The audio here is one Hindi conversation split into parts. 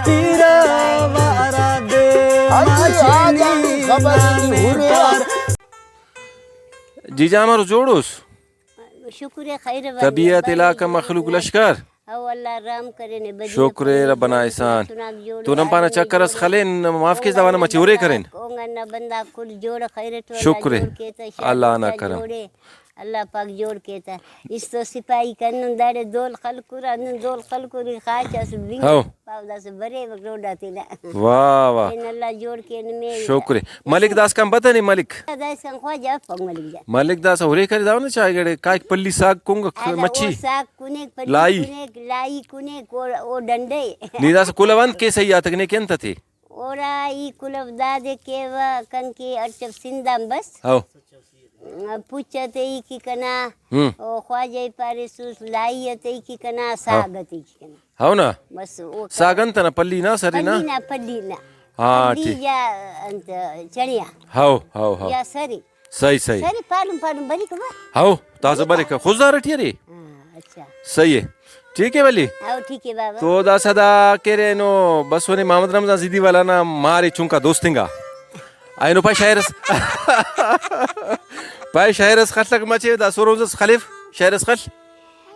पीर वारा दे माचेनी नाने पार। जीजा हमारो जोड़ोस शुक्र खैर तबीयत इलाका मखलूक लश्कर अल्लाह राम करे ने बदी शुक्र रब्बना एहसान तो नम पाना चक्करस खलेन माफ के जवाना मचूरे करें कोंगा न बंदा कुल जोड़ खैर तो शुक्र अल्लाह ना करम अल्लाह पाक जोड़ के था इस तो सिपाही कन्न दाड़े दोल खलकुरा न दोल खलकुरी खाचस बिंग पावदा से बरे रोडा तिला वाह वाह इन अल्लाह जोड़ के न में शुक्र मलिक दास काम पता नहीं मलिक दास का ख्वाजा फंग मलिक जा मलिक दास होरे कर जाओ ना चाय गड़े काय पल्ली साग कुंग मच्छी साग कुने पल्ली लाई कुने लाई कुने ओ डंडे नीदास कुलवंत के सही आतकने के अंत थे ओरा ई कुलव दादे के व कन के अटप सिंदाम बस आओ पूछते ही की कना ओ ख्वाजा पारे सुस लाईते की कना सागते की कना हाउ ना बस वो सागन तना पल्ली ना सरी ना पल्ली ना हाँ ठीक या अंत चढ़िया हाउ हाउ हाउ या सरी सही सही सरी पालूं पालूं बरी को हाउ ताजा बरे का खुदा रटिया रे अच्छा सही है ठीक है वली आओ ठीक है बाबा तो दा सदा केरे नो बस वने मोहम्मद रमजान जिदी वाला ना मारे चुंका दोस्तिंगा आइनो पाय शायरस पाय शायरस खलक मचे दा सोरोजस खलीफ शायरस खल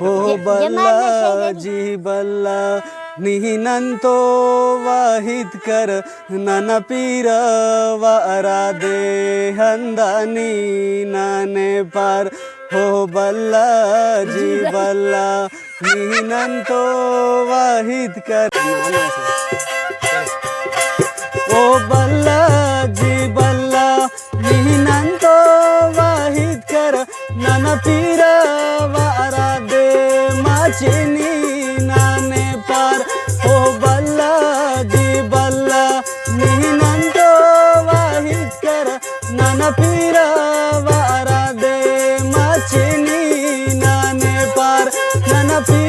ओ बल्ला जी बल्ला निहिनंतो वाहिद कर नन पीर वारा दे हंदानी नाने पार हो बल्ला जी बल्ला निहिनंतो वाहिद कर ओ बल्ला जी बल्ला निहिनंतो वाहिद कर नन पीर वारा दे माचेनी नाने पार ओ बल्ला जी बल्ला निहिनंतो वाहिद कर नन पीर वारा दे माचेनी नाने पार नन पीर